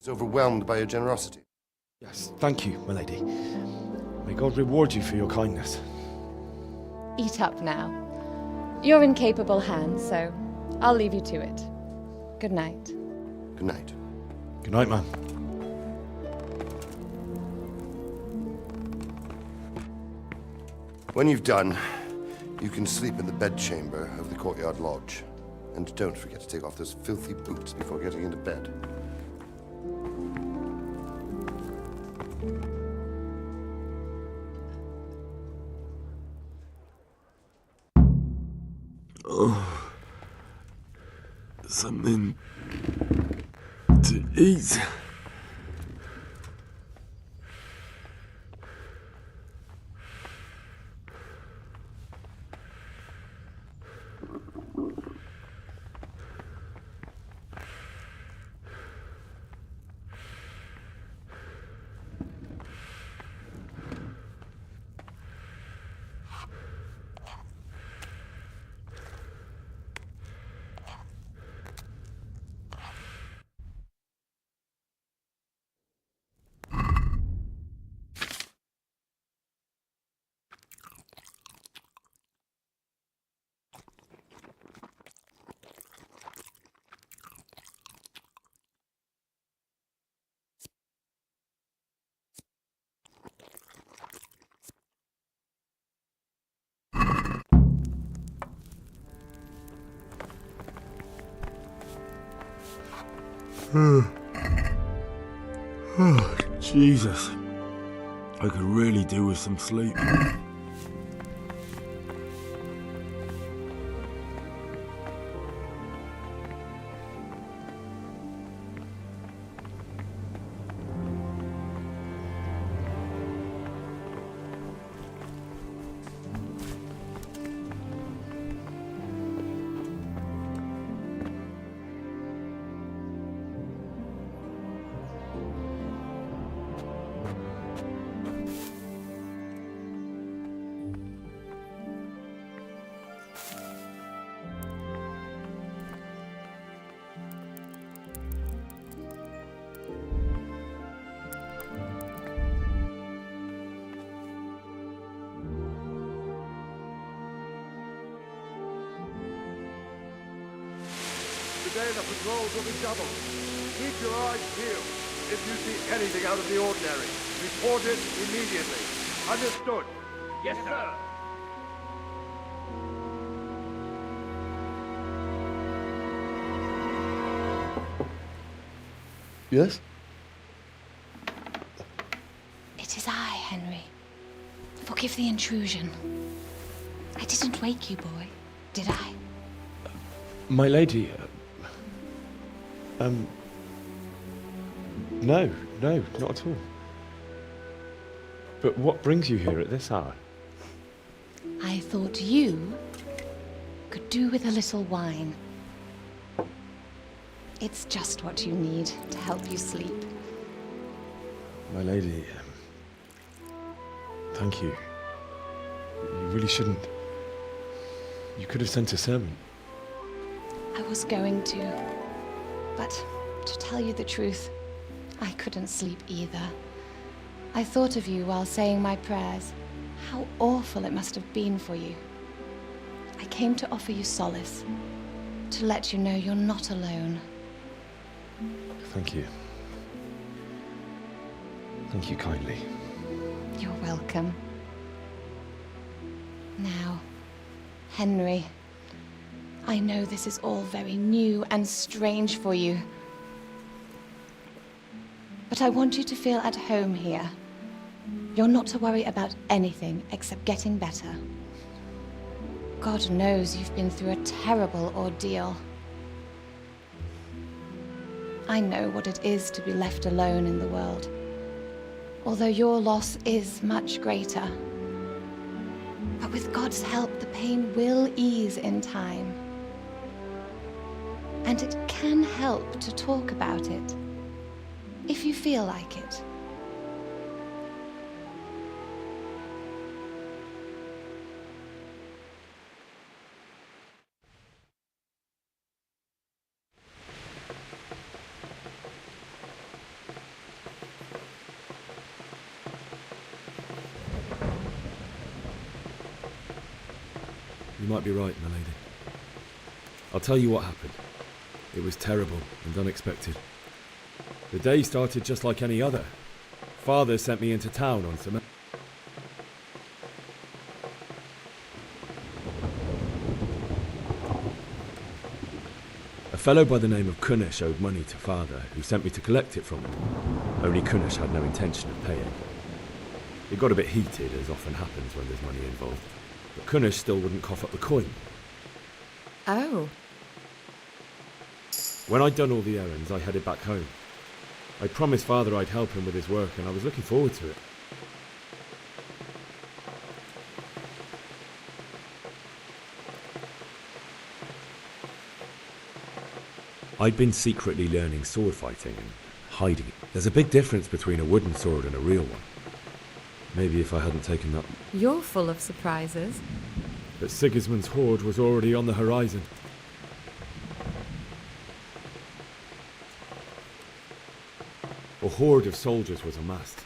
is overwhelmed by your generosity. Yes, thank you, my lady. May God reward you for your kindness. Eat up now. You're in capable hands, so I'll leave you to it. Good night. Good night. Good night, man. When you've done, you can sleep in the bedchamber of the courtyard lodge. And don't forget to take off those filthy boots before getting into bed. Oh, something to eat. Oh, Jesus. I could really do with some sleep. Today the patrols will be doubled. Keep your eyes peeled. If you see anything out of the ordinary, report it immediately. Understood? Yes, sir. Yes? It is I, Henry. Forgive the intrusion. I didn't wake you, boy, did I? My lady, no, not at all. But what brings you here at this hour? I thought you could do with a little wine. It's just what you need to help you sleep. My lady, thank you. You really shouldn't. You could have sent a sermon. I was going to, but to tell you the truth, I couldn't sleep either. I thought of you while saying my prayers. How awful it must have been for you. I came to offer you solace, to let you know you're not alone. Thank you. Thank you kindly. You're welcome. Now, Henry, I know this is all very new and strange for you, but I want you to feel at home here. You're not to worry about anything except getting better. God knows you've been through a terrible ordeal. I know what it is to be left alone in the world, although your loss is much greater. But with God's help, the pain will ease in time. And it can help to talk about it, if you feel like it. might be right, my lady. I'll tell you what happened. It was terrible and unexpected. The day started just like any other. Father sent me into town on some... A fellow by the name of Kunish owed money to Father, who sent me to collect it from him. Only Kunish had no intention of paying. It got a bit heated, as often happens when there's money involved. But Kunish still wouldn't cough up the coin. Oh. When I'd done all the errands, I headed back home. I promised Father I'd help him with his work, and I was looking forward to it. I'd been secretly learning sword fighting and hiding it. There's a big difference between a wooden sword and a real one. Maybe if I hadn't taken that... You're full of surprises. But Sigismund's horde was already on the horizon. A horde of soldiers was amassed.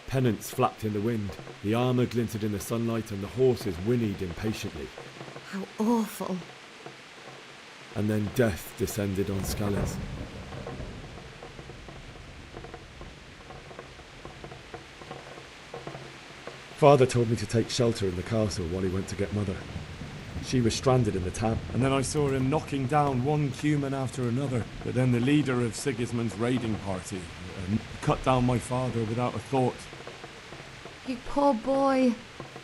Pennants flapped in the wind, the armour glinted in the sunlight, and the horses whinnied impatiently. How awful. And then death descended on Scales. Father told me to take shelter in the castle while he went to get Mother. She was stranded in the town. And then I saw him knocking down one human after another. But then the leader of Sigismund's raiding party cut down my father without a thought. You poor boy.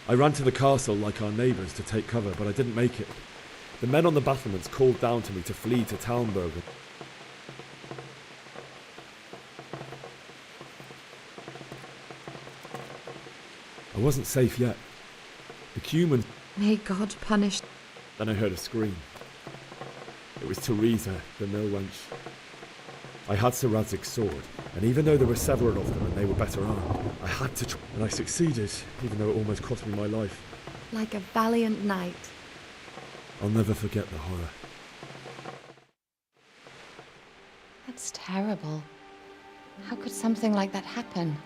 I ran to the castle like our neighbours to take cover, but I didn't make it. The men on the battlements called down to me to flee to Talmberg. I wasn't safe yet. The humans... May God punish... Then I heard a scream. It was Teresa, the mill wench. I had Sir Radzig's sword, and even though there were several of them and they were better armed, I had to try. And I succeeded, even though it almost cost me my life. Like a valiant knight. I'll never forget the horror. That's terrible. How could something like that happen?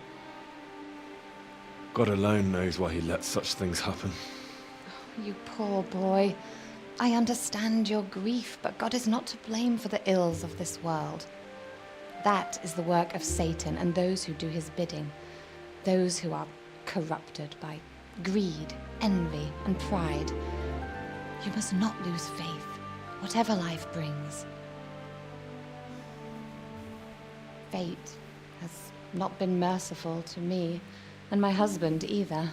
God alone knows why he lets such things happen. You poor boy. I understand your grief, but God is not to blame for the ills of this world. That is the work of Satan and those who do his bidding. Those who are corrupted by greed, envy, and pride. You must not lose faith, whatever life brings. Fate has not been merciful to me, and my husband either.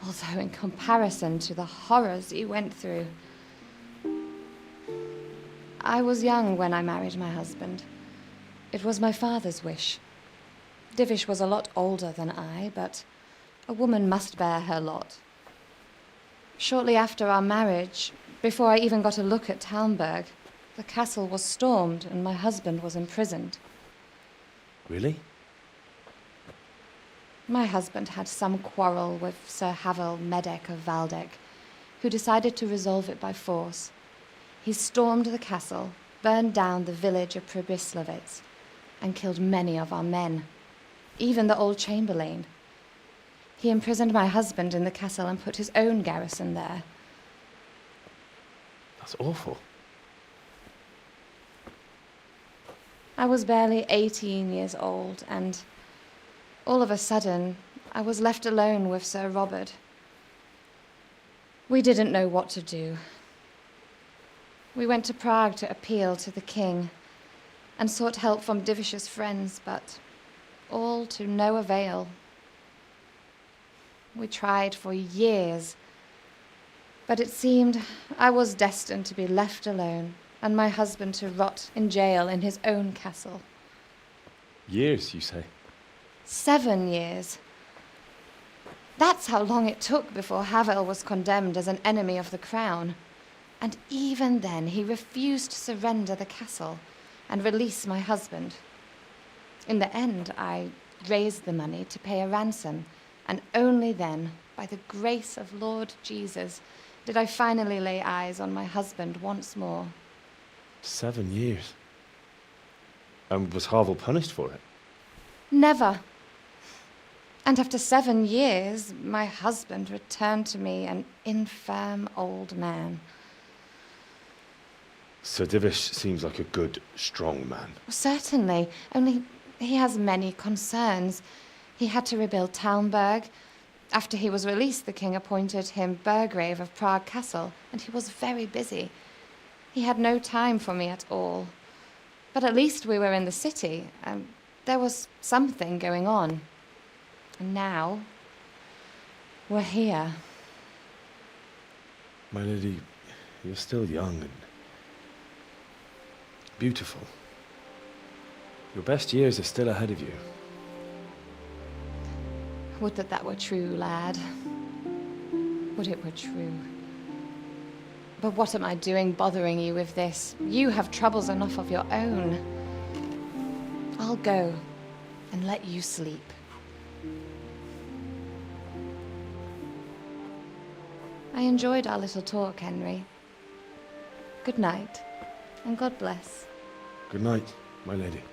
Although in comparison to the horrors you went through. I was young when I married my husband. It was my father's wish. Divish was a lot older than I, but a woman must bear her lot. Shortly after our marriage, before I even got a look at Talmberg, the castle was stormed and my husband was imprisoned. Really? My husband had some quarrel with Sir Havel Medek of Valdek, who decided to resolve it by force. He stormed the castle, burned down the village of Pribyslavitz, and killed many of our men, even the old chamberlain. He imprisoned my husband in the castle and put his own garrison there. That's awful. I was barely 18 years old, and all of a sudden, I was left alone with Sir Robert. We didn't know what to do. We went to Prague to appeal to the king and sought help from Divish's friends, but all to no avail. We tried for years, but it seemed I was destined to be left alone and my husband to rot in jail in his own castle. Years, you say? 7 years. That's how long it took before Havel was condemned as an enemy of the crown. And even then, he refused to surrender the castle and release my husband. In the end, I raised the money to pay a ransom, and only then, by the grace of Lord Jesus, did I finally lay eyes on my husband once more. 7 years? And was Havel punished for it? Never. And after 7 years, my husband returned to me an infirm old man. Sir Divish seems like a good, strong man. Certainly, only he has many concerns. He had to rebuild Talmberg. After he was released, the king appointed him Burgrave of Prague Castle, and he was very busy. He had no time for me at all. But at least we were in the city, and there was something going on. And now, we're here. My lady, you're still young and beautiful. Your best years are still ahead of you. Would that that were true, lad. Would it were true. But what am I doing bothering you with this? You have troubles enough of your own. I'll go and let you sleep. I enjoyed our little talk, Henry. Good night, and God bless. Good night, my lady.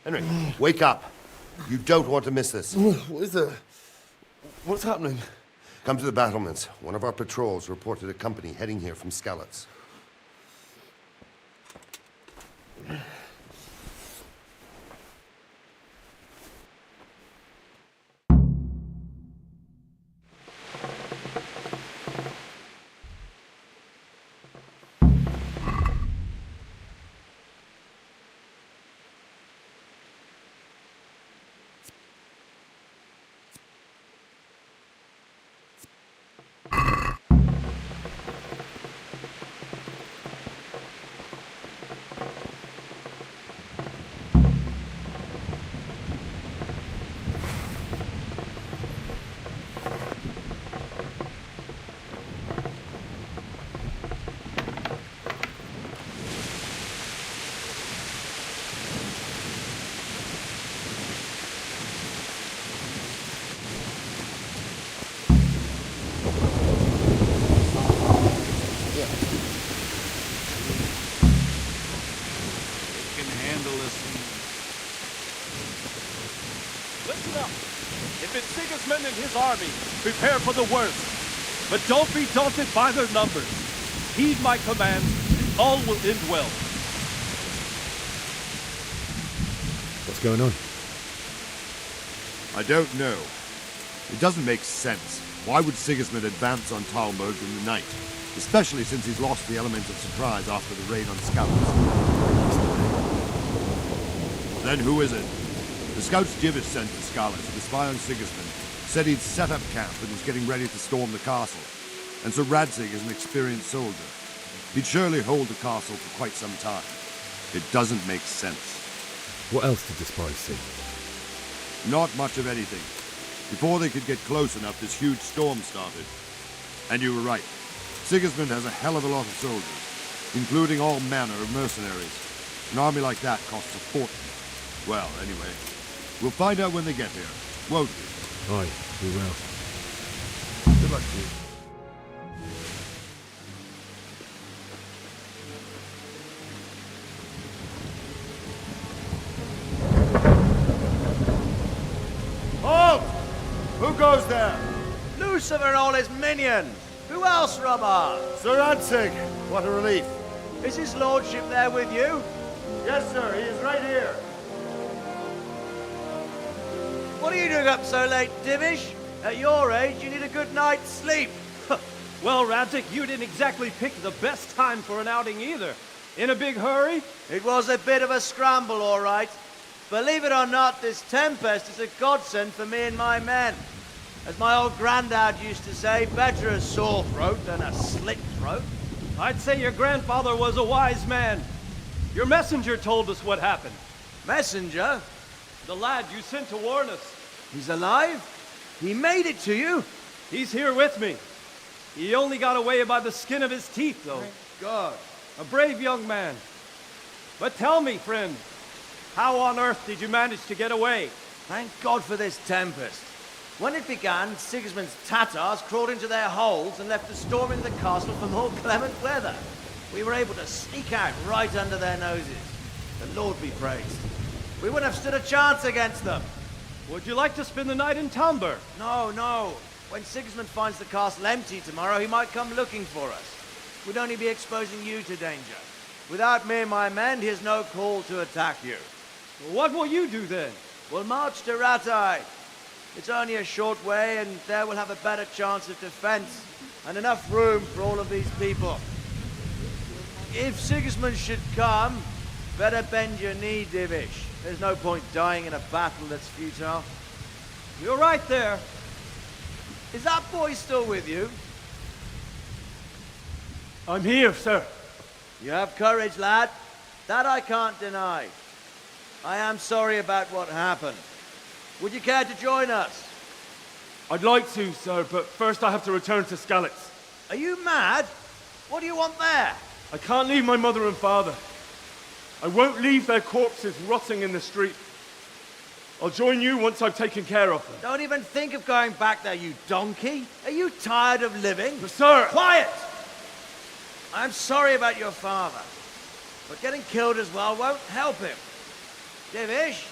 Henry, wake up. You don't want to miss this. What is it? What's happening? Come to the battlements. One of our patrols reported a company heading here from Skalitz. And his army, prepare for the worst. But don't be daunted by their numbers. Heed my commands, and all will end well. What's going on? I don't know. It doesn't make sense. Why would Sigismund advance on Talmberg in the night? Especially since he's lost the element of surprise after the raid on Skalitz. Then who is it? The scouts Divish sent to Skalitz to spy on Sigismund said he'd set up camp and was getting ready to storm the castle. And so Radzig is an experienced soldier. He'd surely hold the castle for quite some time. It doesn't make sense. What else did the spies see? Not much of anything. Before they could get close enough, this huge storm started. And you were right. Sigismund has a hell of a lot of soldiers, including all manner of mercenaries. An army like that costs a fortune. Well, anyway, we'll find out when they get here, won't we? Aye, we will. Good luck to you. Halt! Who goes there? Lucifer and all his minions! Who else, Robber? Sir Ansig, what a relief. Is his lordship there with you? Yes, sir, he is right here. What are you doing up so late, Divish? At your age, you need a good night's sleep. Well, Radzik, you didn't exactly pick the best time for an outing either. In a big hurry? It was a bit of a scramble, all right. Believe it or not, this tempest is a godsend for me and my men. As my old granddad used to say, better a sore throat than a slit throat. I'd say your grandfather was a wise man. Your messenger told us what happened. Messenger? The lad you sent to warn us. He's alive? He made it to you? He's here with me. He only got away by the skin of his teeth, though. Thank God. A brave young man. But tell me, friend, how on earth did you manage to get away? Thank God for this tempest. When it began, Sigismund's Tatars crawled into their holes and left us storming the castle for more clement weather. We were able to sneak out right under their noses. The Lord be praised. We wouldn't have stood a chance against them. Would you like to spend the night in Talmberg? No, no. When Sigismund finds the castle empty tomorrow, he might come looking for us. We'd only be exposing you to danger. Without me and my men, he has no call to attack you. What will you do then? We'll march to Ratai. It's only a short way, and there we'll have a better chance of defense, and enough room for all of these people. If Sigismund should come, better bend your knee, Divish. There's no point dying in a battle that's futile. You're right there. Is that boy still with you? I'm here, sir. You have courage, lad. That I can't deny. I am sorry about what happened. Would you care to join us? I'd like to, sir, but first I have to return to Skalitz. Are you mad? What do you want there? I can't leave my mother and father. I won't leave their corpses rotting in the street. I'll join you once I've taken care of them. Don't even think of going back there, you donkey. Are you tired of living? But sir! Quiet! I'm sorry about your father, but getting killed as well won't help him. Divish,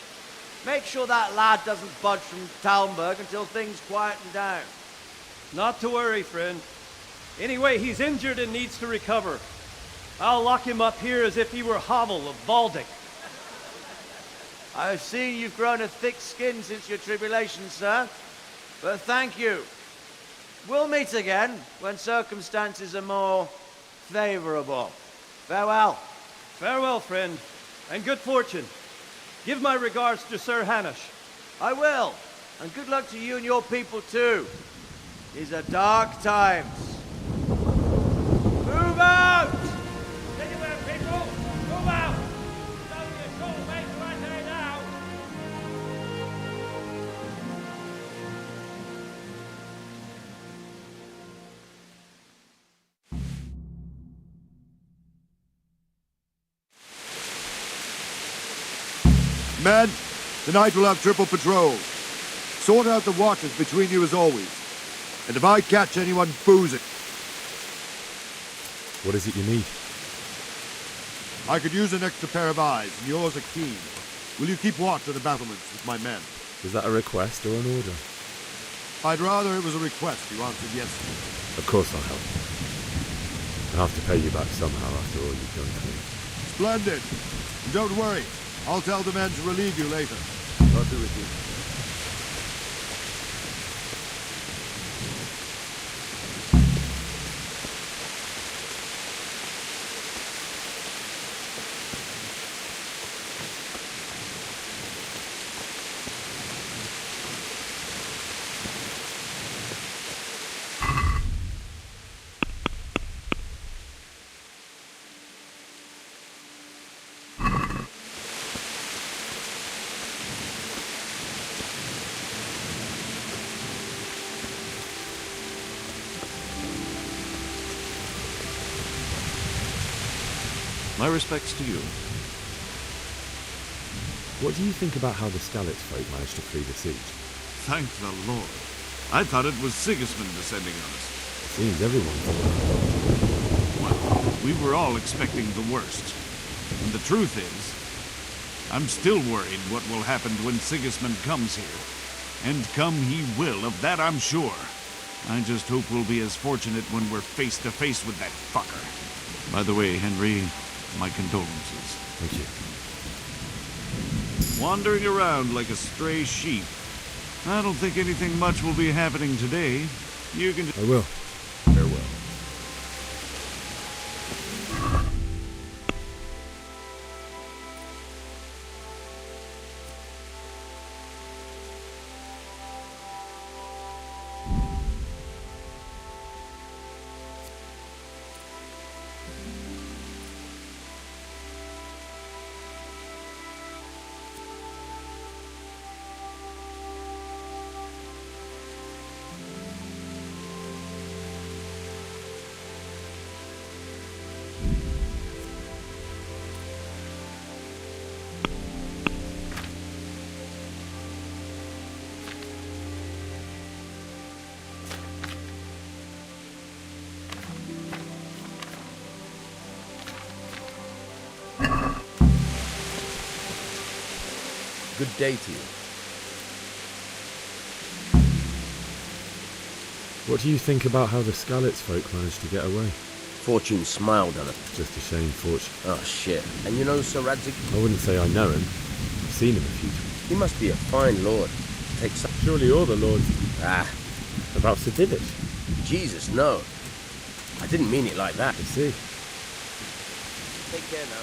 make sure that lad doesn't budge from Talmberg until things quieten down. Not to worry, friend. Anyway, he's injured and needs to recover. I'll lock him up here as if he were Havel of Valdic. I've seen you've grown a thick skin since your tribulation, sir. But thank you. We'll meet again when circumstances are more favorable. Farewell. Farewell, friend, and good fortune. Give my regards to Sir Hanush. I will. And good luck to you and your people, too. These are dark times. Move out! Anywhere, people! Move out! It's only a short way to Rattay now. Men, tonight we'll have triple patrols. Sort out the watches between you as always. And if I catch anyone boozing... What is it you need? I could use an extra pair of eyes, and yours are keen. Will you keep watch at the battlements with my men? Is that a request or an order? I'd rather it was a request you answered yes to. Of course I'll help. I'll have to pay you back somehow after all you've done for me. Splendid. And don't worry. I'll tell the men to relieve you later. I'll do with you. My respects to you. What do you think about how the Skalitz folk managed to flee the siege? Thank the Lord. I thought it was Sigismund descending on us. Seems everyone thought Well, we were all expecting the worst. And the truth is, I'm still worried what will happen when Sigismund comes here. And come he will, of that I'm sure. I just hope we'll be as fortunate when we're face to face with that fucker. By the way, Henry, my condolences. Thank you. Wandering around like a stray sheep. I don't think anything much will be happening today. You can... I will. Farewell. Good day to you. What do you think about how the Skalitz folk managed to get away? Fortune smiled on him. Just a shame, Fortune. Oh, shit. And you know Sir Radzig? I wouldn't say I know him. I've seen him a few times. He must be a fine lord. Takes some... Surely all the lords... Ah, About Sir Divish. Jesus, no. I didn't mean it like that. I see. Take care now.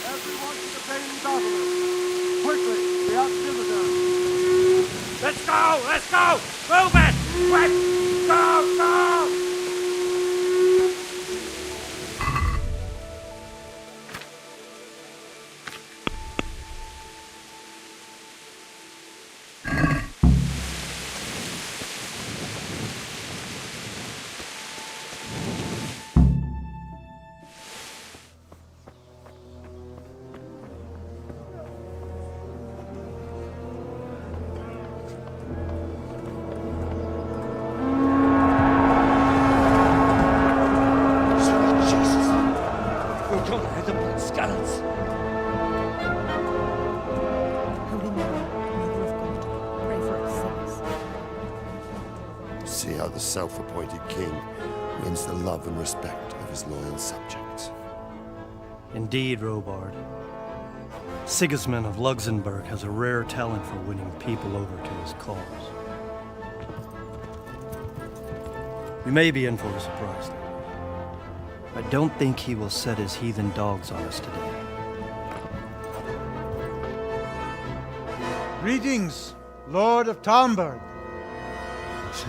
Everyone to the Bailey's obelisk. Quickly, the outcitizens. Let's go! Let's go! Move it! Quick! Go! Go! Sweet Jesus. We're gonna hit them like scallops. Holy Mary, Mother of God, pray for us sinners. See how the self-appointed king wins the love and respect of his loyal subjects. Indeed, Robard. Sigismund of Luxembourg has a rare talent for winning people over to his cause. We may be in for a surprise, though. I don't think he will set his heathen dogs on us today. Greetings, Lord of Talmberg. Shit.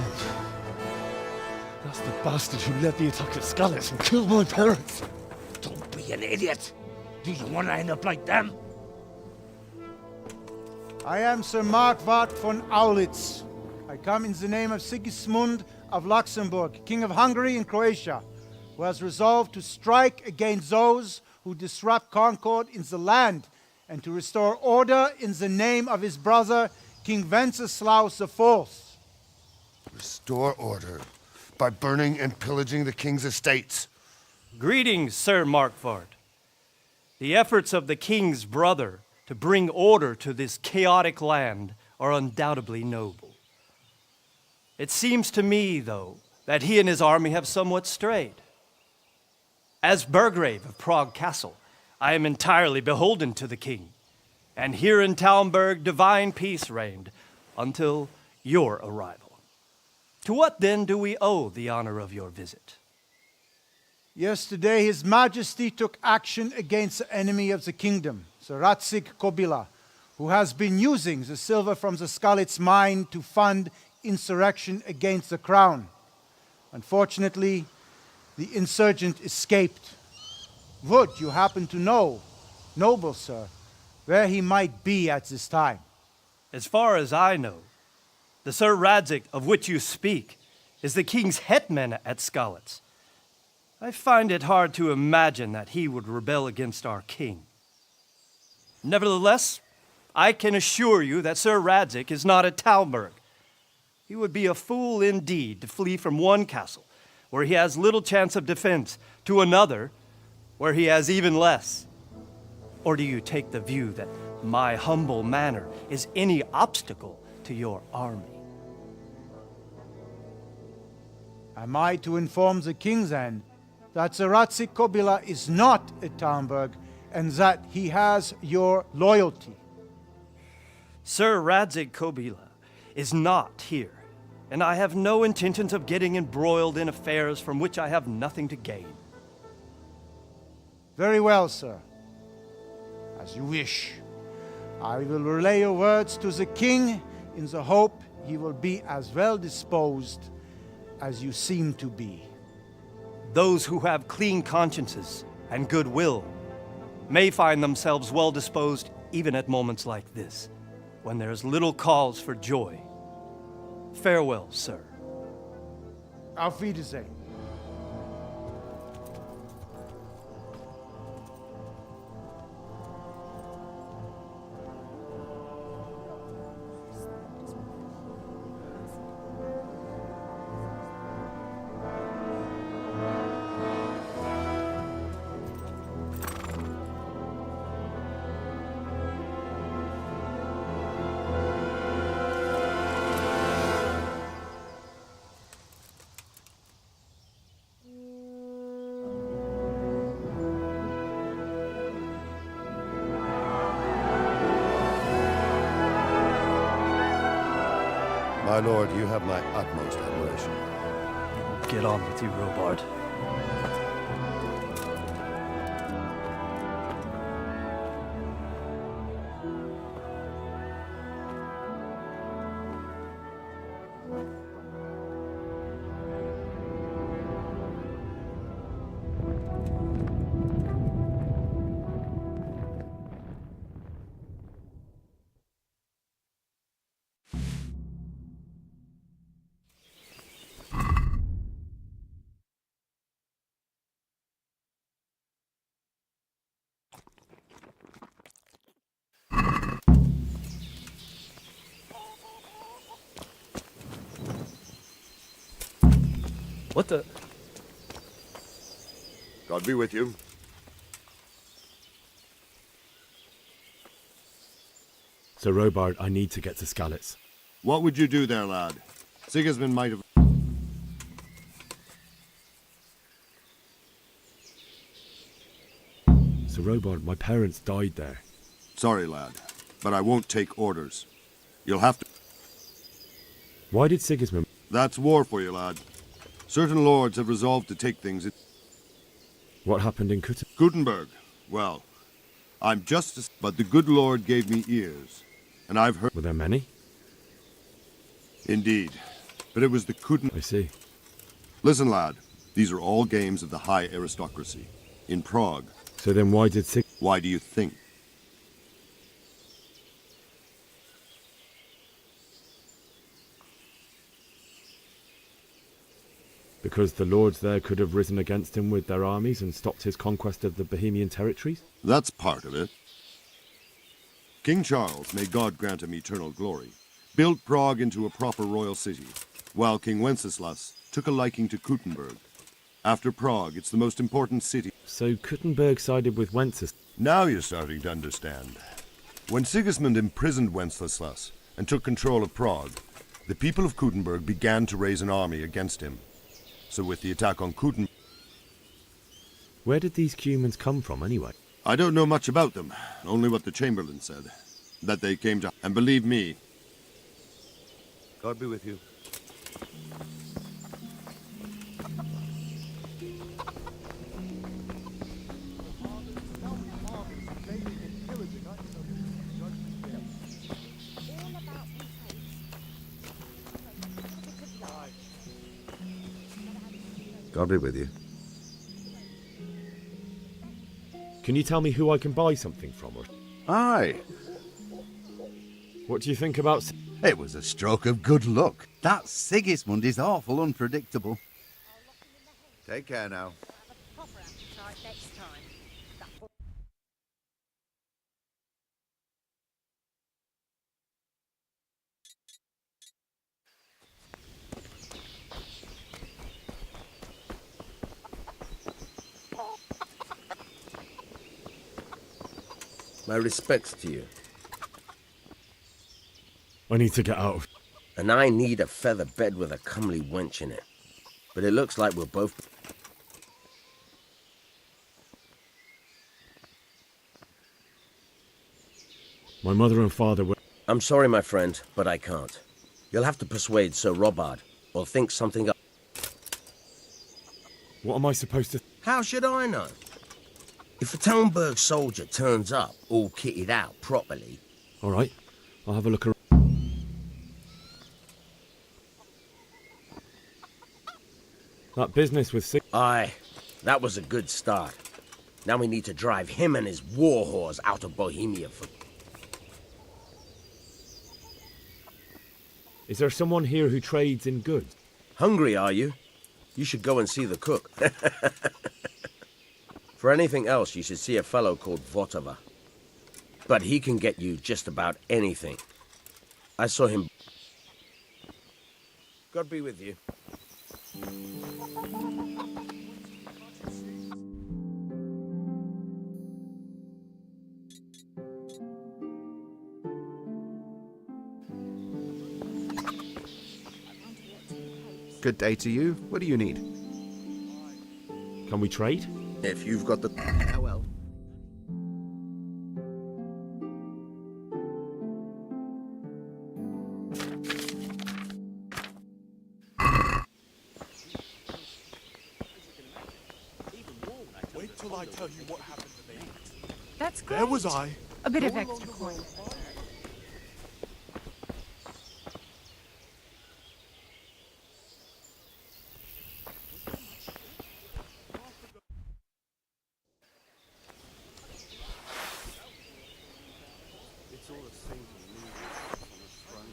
That's the bastard who led the attack at Skalitz and killed my parents. Don't be an idiot. Do you want to end up like them? I am Sir Markwart von Aulitz. I come in the name of Sigismund of Luxembourg, King of Hungary and Croatia, who has resolved to strike against those who disrupt concord in the land and to restore order in the name of his brother, King Wenceslaus IV. Restore order by burning and pillaging the king's estates. Greetings, Sir Markwart. The efforts of the king's brother to bring order to this chaotic land are undoubtedly noble. It seems to me, though, that he and his army have somewhat strayed. As Burgrave of Prague Castle, I am entirely beholden to the king, and here in Talmberg divine peace reigned until your arrival. To what then do we owe the honor of your visit? Yesterday, His Majesty took action against the enemy of the kingdom, Sir Radzig Kobyla, who has been using the silver from the Skalitz mine to fund insurrection against the crown. Unfortunately, the insurgent escaped. Would you happen to know, noble sir, where he might be at this time? As far as I know, the Sir Radzig of which you speak is the king's hetman at Skalitz. I find it hard to imagine that he would rebel against our king. Nevertheless, I can assure you that Sir Radzig is not at Talmberg. He would be a fool indeed to flee from one castle, where he has little chance of defense, to another, where he has even less. Or do you take the view that my humble manner is any obstacle to your army? Am I to inform the king then that Sir Radzig Kobyla is not at Talmberg and that he has your loyalty? Sir Radzig Kobyla is not here, and I have no intentions of getting embroiled in affairs from which I have nothing to gain. Very well, sir. As you wish. I will relay your words to the king in the hope he will be as well disposed as you seem to be. Those who have clean consciences and goodwill may find themselves well disposed even at moments like this, when there is little cause for joy. Farewell, sir. Auf Wiedersehen. My lord, you have my utmost admiration. Get on with you, Robard. What the? God be with you. Sir Robard, I need to get to Skalitz. What would you do there, lad? Sigismund might have... Sir Robard, my parents died there. Sorry, lad, but I won't take orders. You'll have to... Why did Sigismund... That's war for you, lad. Certain lords have resolved to take things... What happened in Gutenberg? Well, I'm just... But the good Lord gave me ears, and I've heard... Were there many? Indeed. But it was the I see. Listen, lad. These are all games of the high aristocracy. In Prague. So then why did Why do you think? Because the lords there could have risen against him with their armies and stopped his conquest of the Bohemian territories? That's part of it. King Charles, may God grant him eternal glory, built Prague into a proper royal city, while King Wenceslas took a liking to Gutenberg. After Prague, it's the most important city. So Gutenberg sided with Wenceslas? Now you're starting to understand. When Sigismund imprisoned Wenceslas and took control of Prague, the people of Gutenberg began to raise an army against him. So with the attack on Gutenberg... Where did these Cumans come from, anyway? I don't know much about them, only what the Chamberlain said. That they came to... And believe me... God be with you. God be with you. Can you tell me who I can buy something from? Or... Aye. What do you think about... It was a stroke of good luck. That Sigismund is awful unpredictable. Take care now. My respects to you. I need to get out of... And I need a feather bed with a comely wench in it. But it looks like we're both... My mother and father were... I'm sorry, my friend, but I can't. You'll have to persuade Sir Robard, or think something up. What am I supposed to... How should I know? If a Talmberg soldier turns up, all kitted out properly... All right, I'll have a look around. That business with Sig... Aye, that was a good start. Now we need to drive him and his war whores out of Bohemia for... Is there someone here who trades in goods? Hungry, are you? You should go and see the cook. For anything else, you should see a fellow called Votava. But he can get you just about anything. I saw him... God be with you. Good day to you. What do you need? Can we trade? If you've got the... Oh well. Wait till I tell you what happened to me. That's great. There was I. A bit of extra coin. It's all the same to me on the front,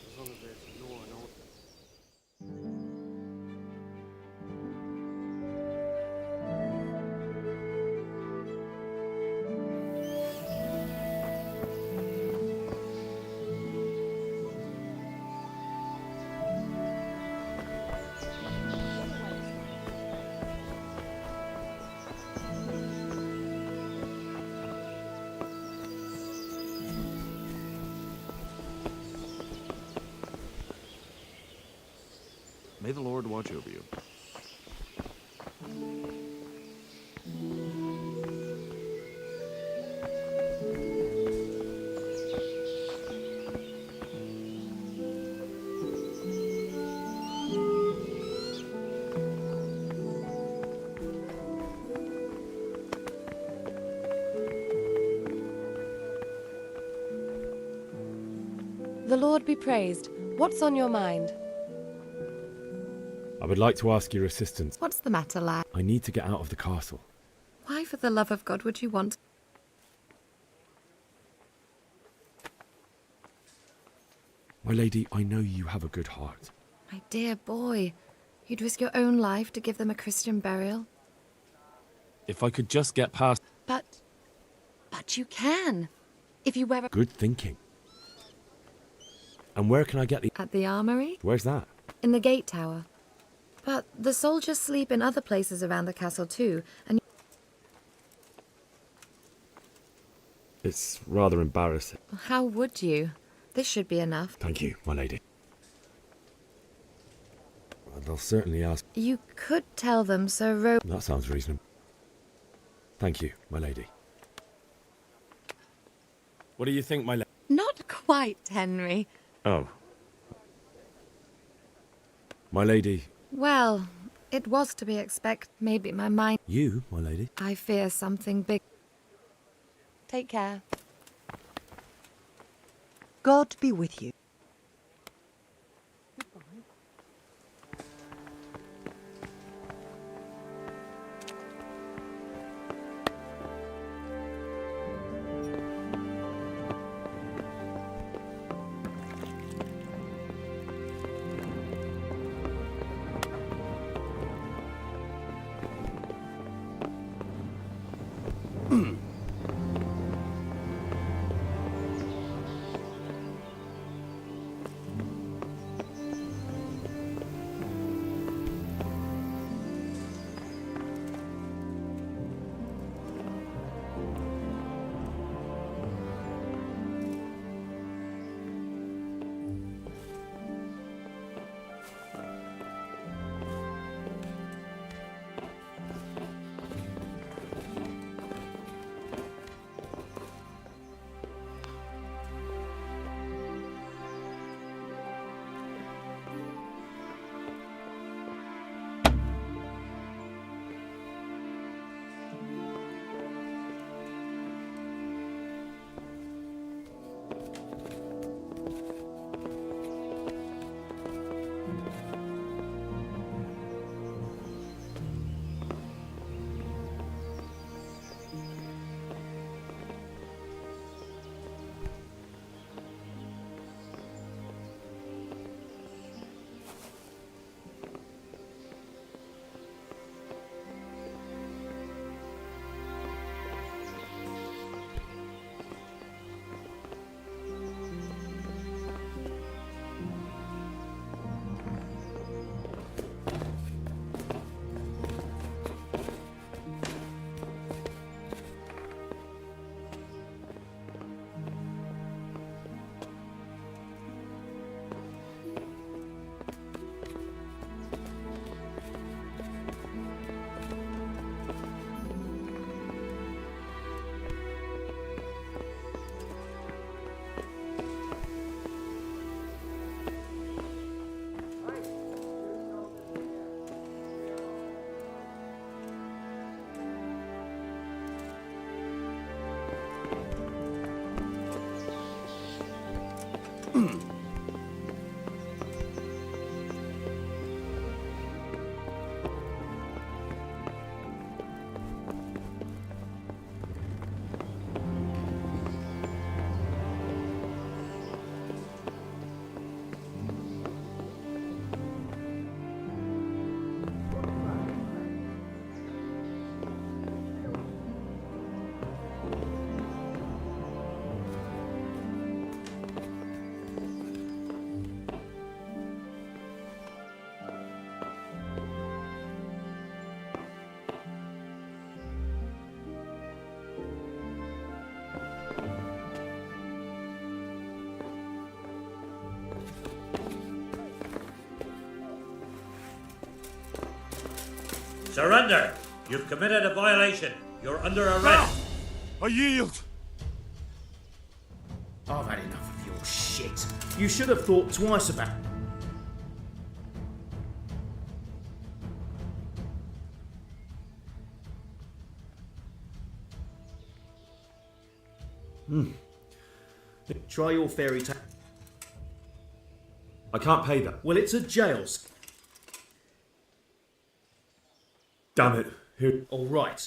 as long as there's law and order. May the Lord watch over you. The Lord be praised. What's on your mind? I would like to ask your assistance. What's the matter, lad? I need to get out of the castle. Why, for the love of God, would you want... My lady, I know you have a good heart. My dear boy, you'd risk your own life to give them a Christian burial? If I could just get past... But you can. If you wear a... Good thinking. And where can I get the... At the armory? Where's that? In the gate tower. But the soldiers sleep in other places around the castle too, and... It's rather embarrassing. How would you? This should be enough. Thank you, my lady. Well, they'll certainly ask... You could tell them Sir That sounds reasonable. Thank you, my lady. What do you think, my lady? Not quite, Henry. Oh. My lady... Well, it was to be expected. Maybe my mind... You, my lady? I fear something big. Take care. God be with you. Surrender! You've committed a violation. You're under arrest. I yield. I've had enough of your shit. You should have thought twice about... Try your fairy tale. I can't pay that. Well, it's a jail. Damn it. Here. All right.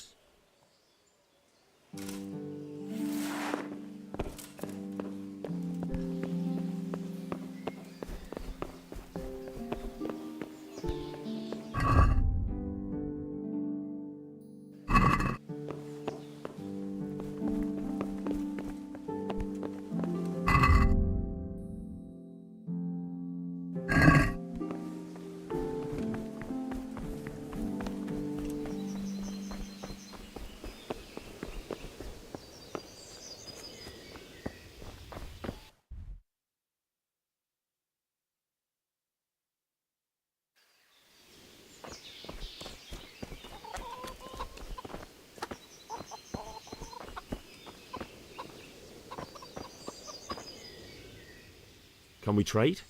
Can we trade?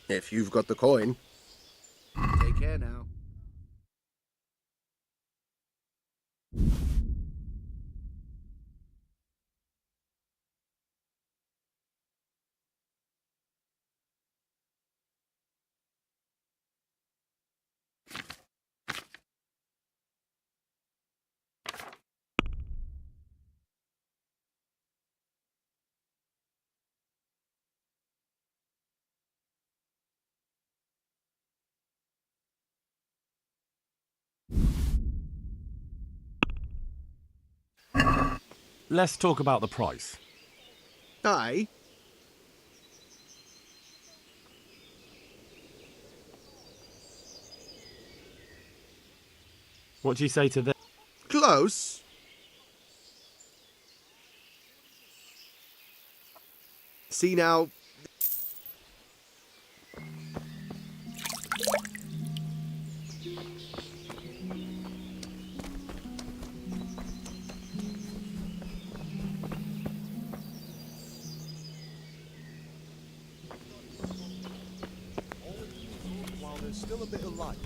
If you've got the coin. Take care now. Let's talk about the price. Aye. What do you say to this? Close. See now. While there's still a bit of light.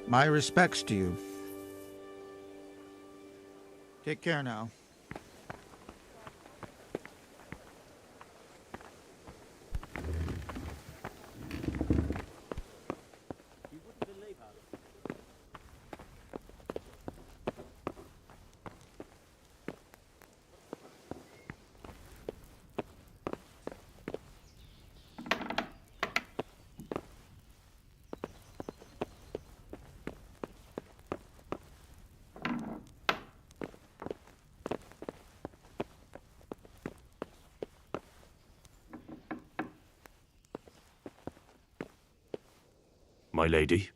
My respects to you. Take care now. My lady?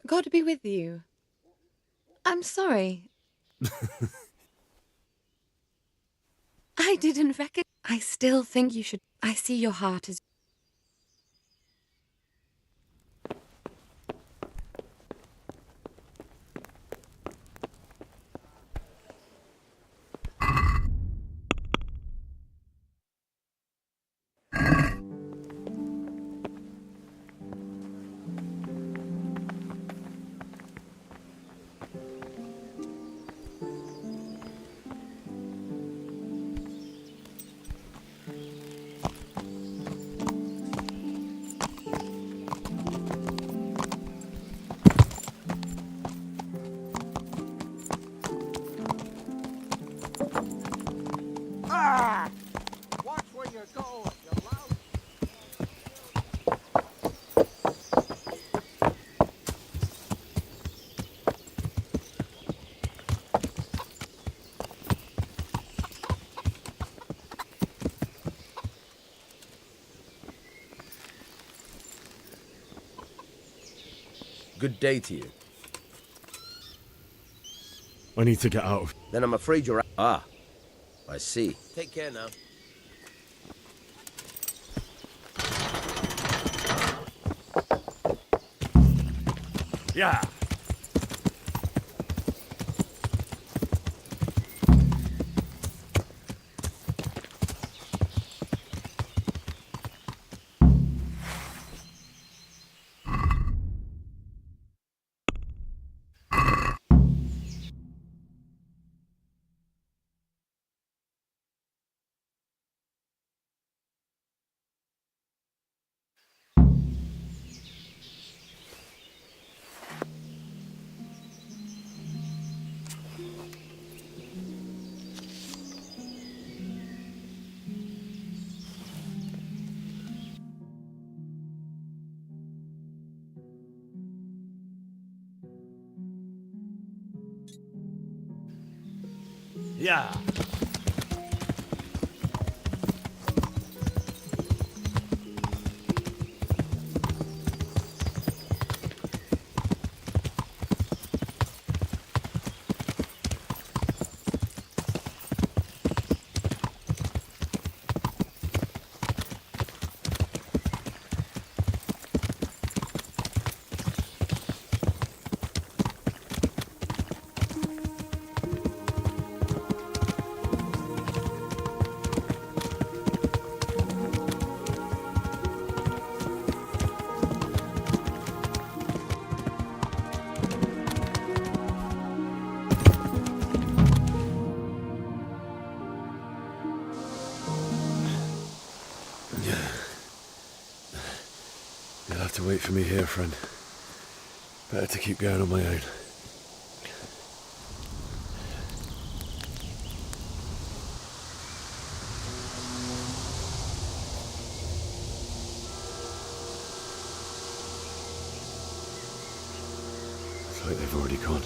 God be with you. I'm sorry. I didn't recognize. I still think you should. I see your heart is. Ah! Watch where you're going, you lout. Good day to you. I need to get out of... Then I'm afraid you're... Ah, I see. Take care now. Yeah. Yeah. You'll have to wait for me here, friend. Better to keep going on my own. It's like they've already gone.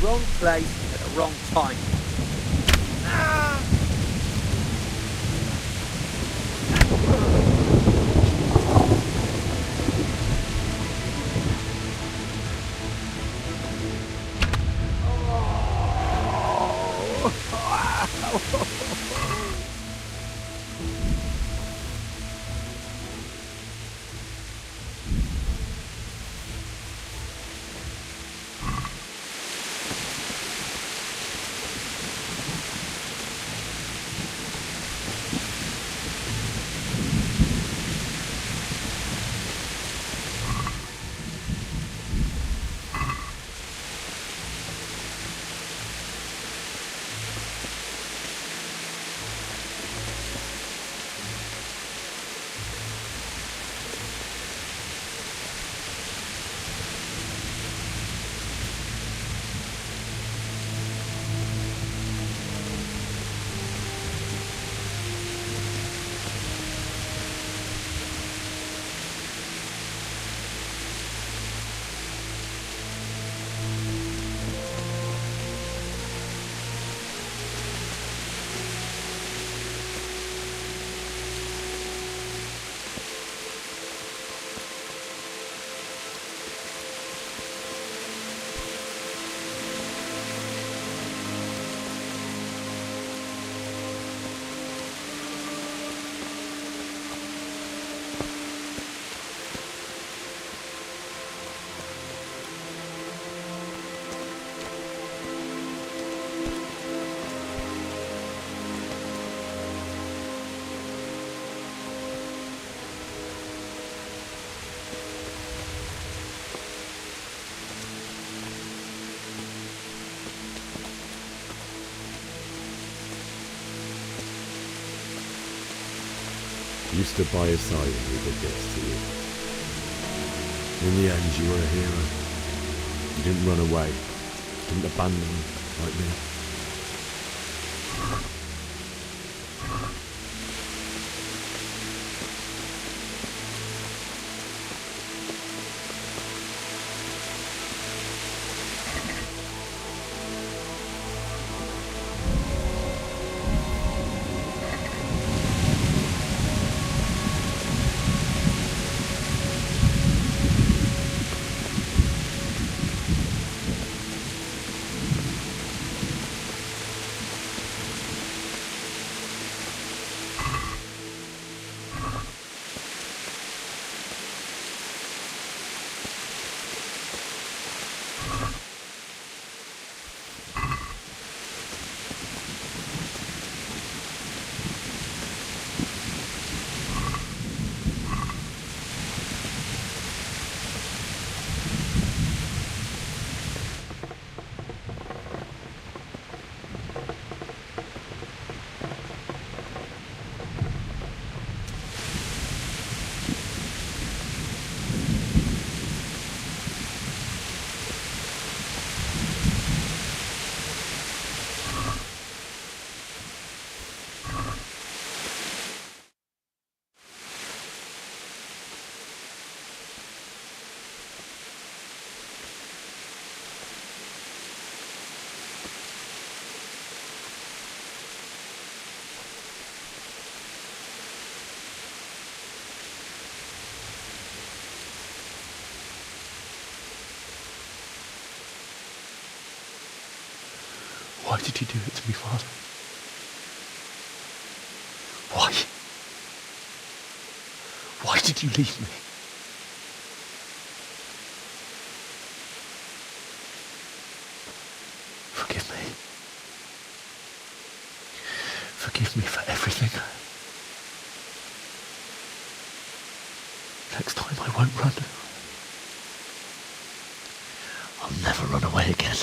wrong place at the wrong time. You stood by his side and he did this to you. In the end, you were a hero. You didn't run away. Didn't abandon him like me. Why did you do it to me, Father? Why? Why did you leave me? Forgive me. Forgive me for everything. Next time I won't run. I'll never run away again.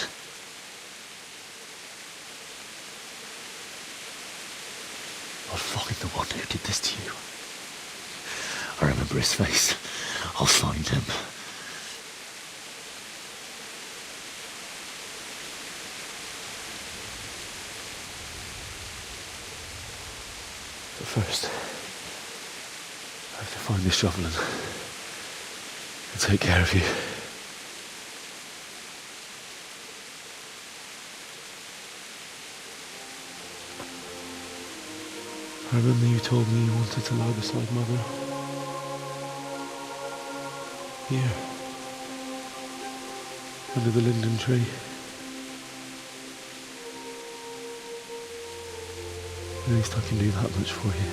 I'll find the one who did this to you. I remember his face. I'll find him. But first, I have to find this shovel and take care of you. I remember you told me you wanted to lie beside Mother. Here. Under the linden tree. At least I can do that much for you.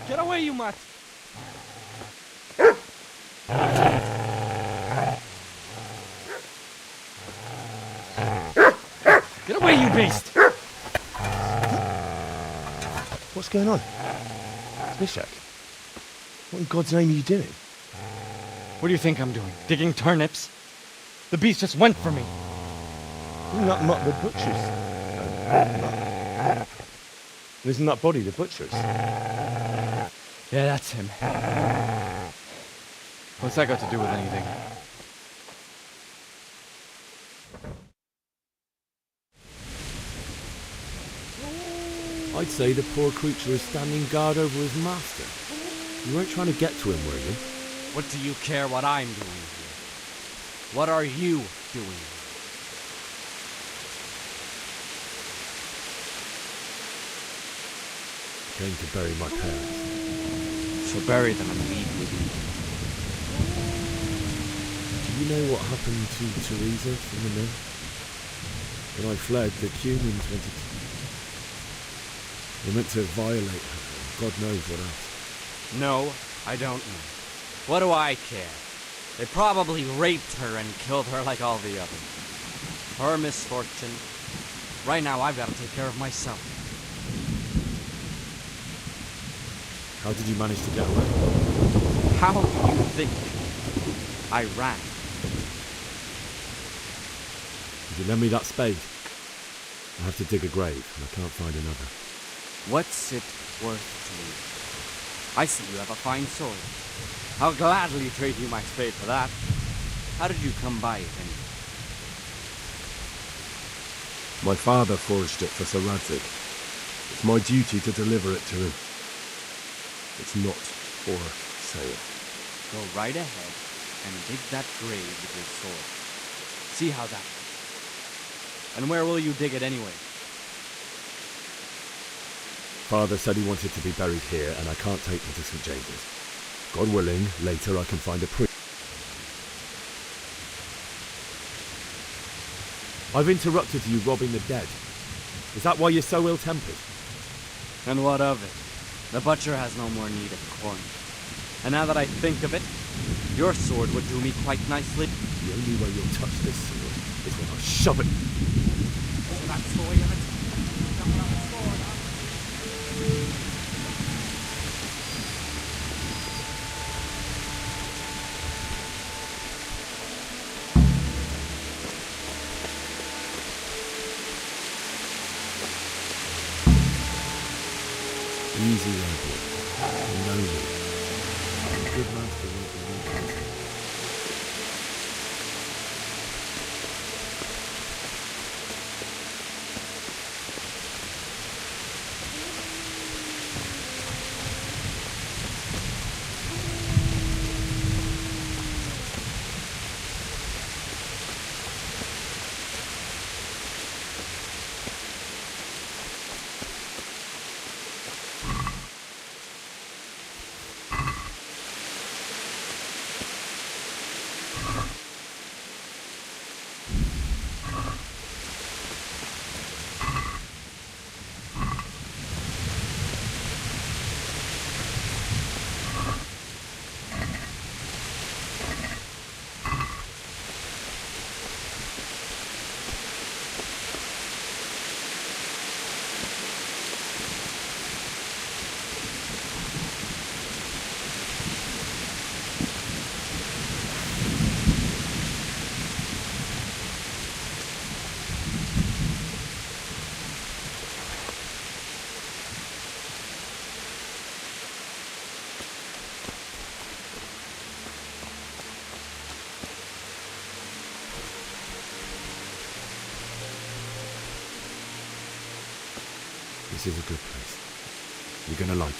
Get away, you mutt! Get away, you beast! What's going on? Mishak? What in God's name are you doing? What do you think I'm doing? Digging turnips? The beast just went for me. Isn't that not the butcher's? Isn't that body the butcher's? Yeah, that's him. What's that got to do with anything? I'd say the poor creature is standing guard over his master. You weren't trying to get to him, were you? What do you care what I'm doing here? What are you doing? Came to bury my parents. So bury them and leave with me. Do you know what happened to Teresa from the mill? When I fled, the Cumans wanted to... They meant to violate her, God knows what else. No, I don't know. What do I care? They probably raped her and killed her like all the others. Her misfortune. Right now, I've got to take care of myself. How did you manage to get away? How do you think I ran? Would you lend me that spade? I have to dig a grave, and I can't find another. What's it worth to me? I see you have a fine sword. I'll gladly trade you my spade for that. How did you come by it, anyway? My father forged it for Sir Radzig. It's my duty to deliver it to him. It's not for sale. Go right ahead and dig that grave with your sword. See how that goes. And where will you dig it anyway? Father said he wanted to be buried here, and I can't take him to St. James's. God willing, later I can find a priest. I've interrupted you robbing the dead. Is that why you're so ill-tempered? And what of it? The butcher has no more need of corn. And now that I think of it, your sword would do me quite nicely. The only way you'll touch this sword is when I shove it. So that's the way of it. Easy there, boy. You know me. I'm a good master won't believe me. This is a good place. You're gonna like it.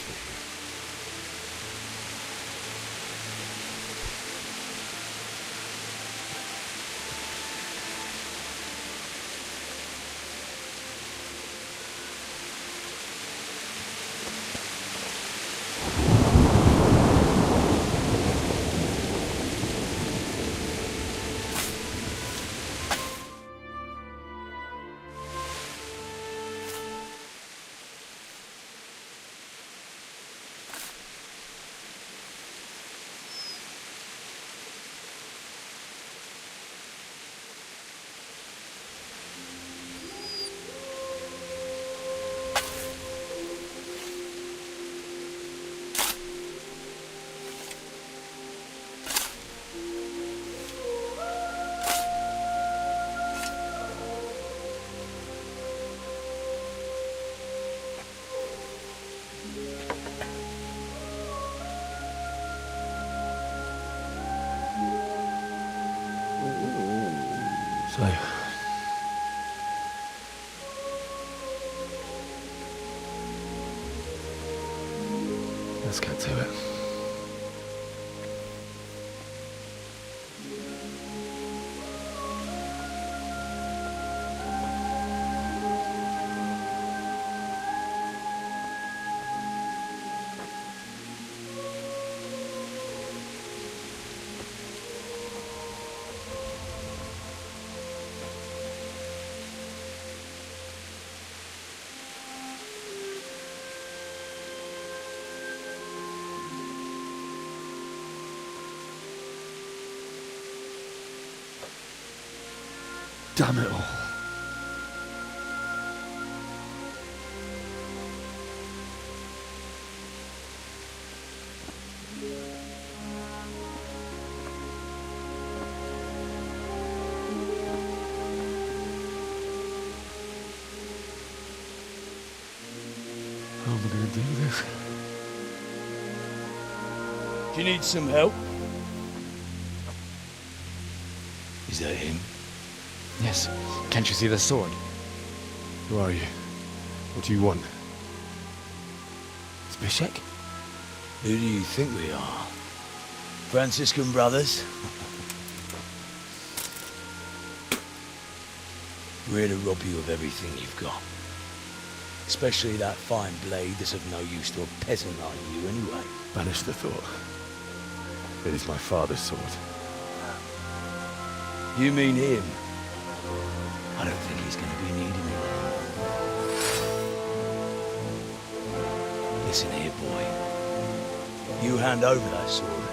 So, let's get to it. Damn it all. How am I going to do this? Do you need some help? Is that him? Yes. Can't you see the sword? Who are you? What do you want? Zbyszek? Who do you think we are? Franciscan brothers? We're here to rob you of everything you've got. Especially that fine blade that's of no use to a peasant like you anyway. Banish the thought. It is my father's sword. You mean him? I don't think he's going to be needing it. Listen here, boy. You hand over that sword,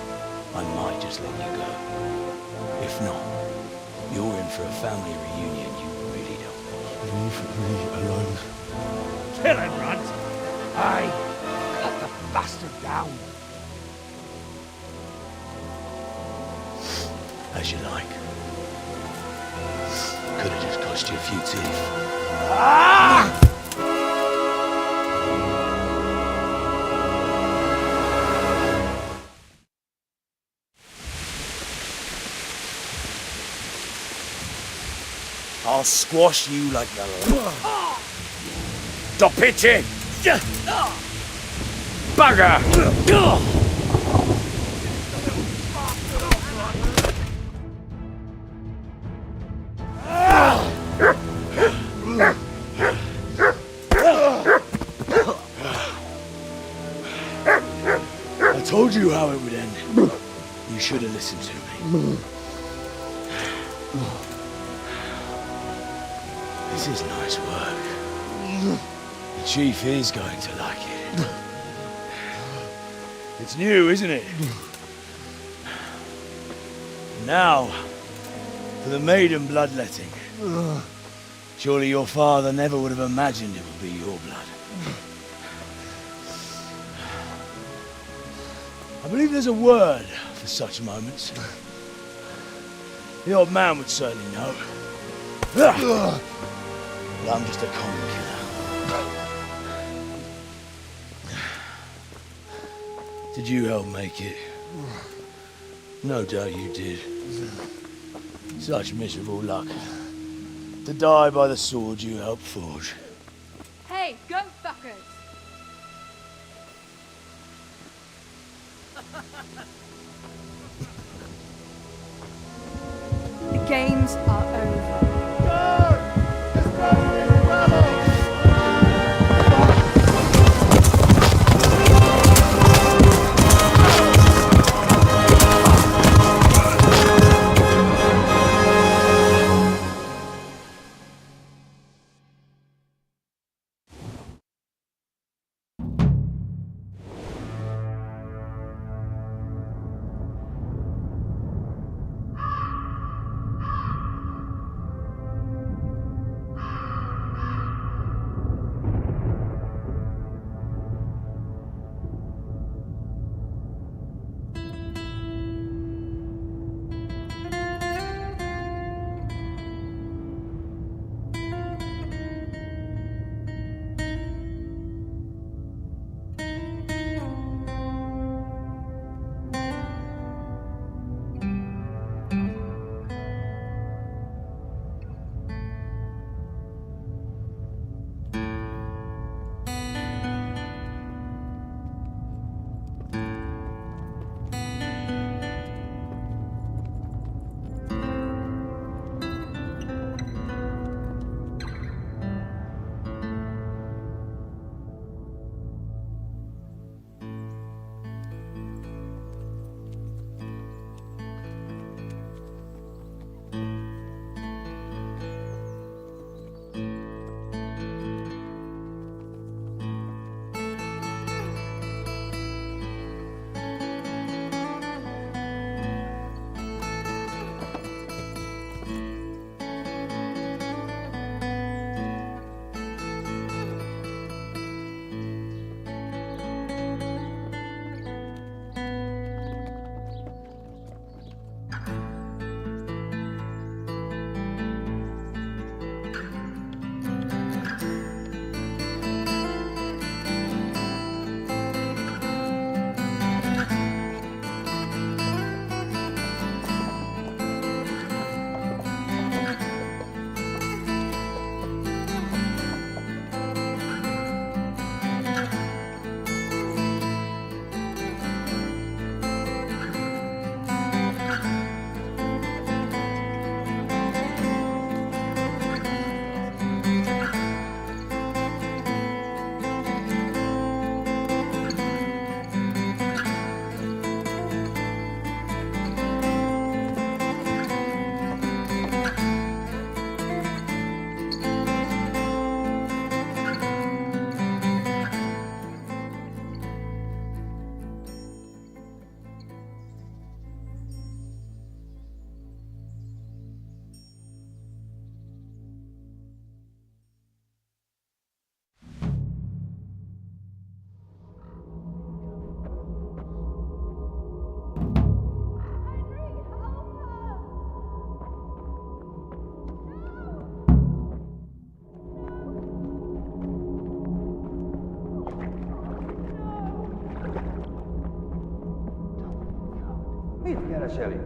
I might just let you go. If not, you're in for a family reunion you really don't want. Leave me alone. Kill him, Runt! Aye, cut the bastard down. As you like. Could have just cost you a few teeth. Ah! I'll squash you like the... Stop pitching! Bugger! I told you how it would end. You should have listened to me. This is nice work. The chief is going to like it. It's new, isn't it? Now, for the maiden bloodletting. Surely your father never would have imagined it would be your blood. I believe there's a word for such moments. The old man would certainly know. But I'm just a common killer. Did you help make it? No doubt you did. Such miserable luck. To die by the sword you helped forge. Hey, go fuck The games are over. Mit kereseli?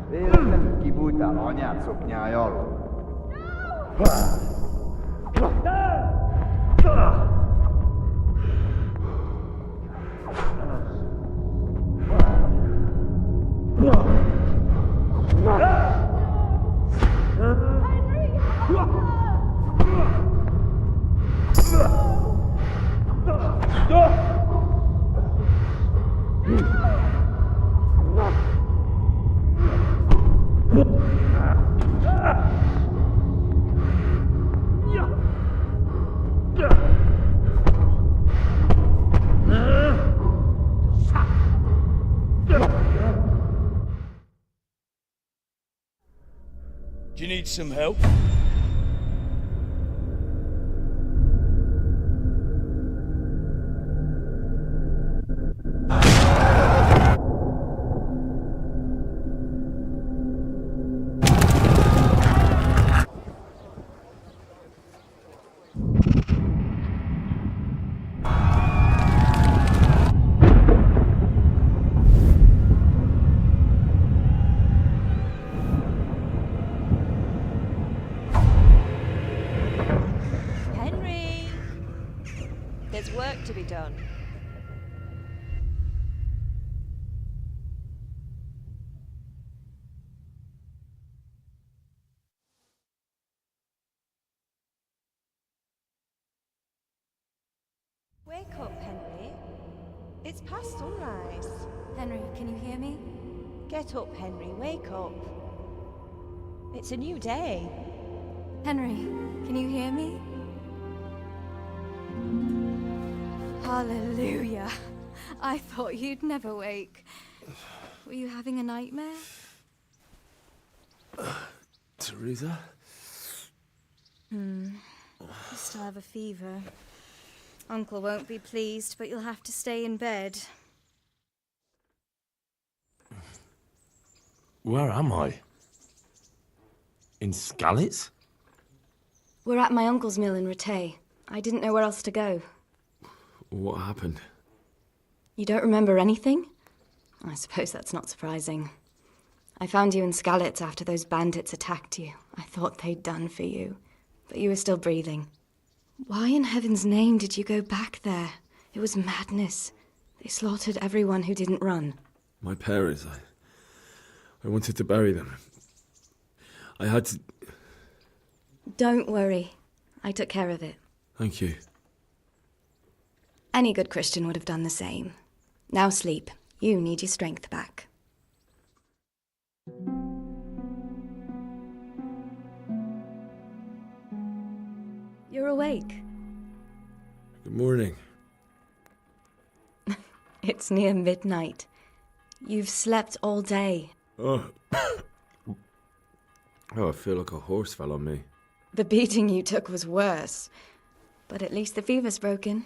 Véletlenül kibújtál anyád szoknyája alól? Do you need some help? It's past sunrise. Henry, can you hear me? Get up, Henry. Wake up. It's a new day. Henry, can you hear me? Hallelujah. I thought you'd never wake. Were you having a nightmare? Teresa? You still have a fever. Uncle won't be pleased, but you'll have to stay in bed. Where am I? In Skalitz? We're at my uncle's mill in Rattay. I didn't know where else to go. What happened? You don't remember anything? I suppose that's not surprising. I found you in Skalitz after those bandits attacked you. I thought they'd done for you, but you were still breathing. Why in heaven's name did you go back there? It was madness. They slaughtered everyone who didn't run. My parents, I wanted to bury them. I had to... Don't worry. I took care of it. Thank you. Any good Christian would have done the same. Now sleep. You need your strength back. You're awake. Good morning. It's near midnight. You've slept all day. Oh. Oh, I feel like a horse fell on me. The beating you took was worse. But at least the fever's broken.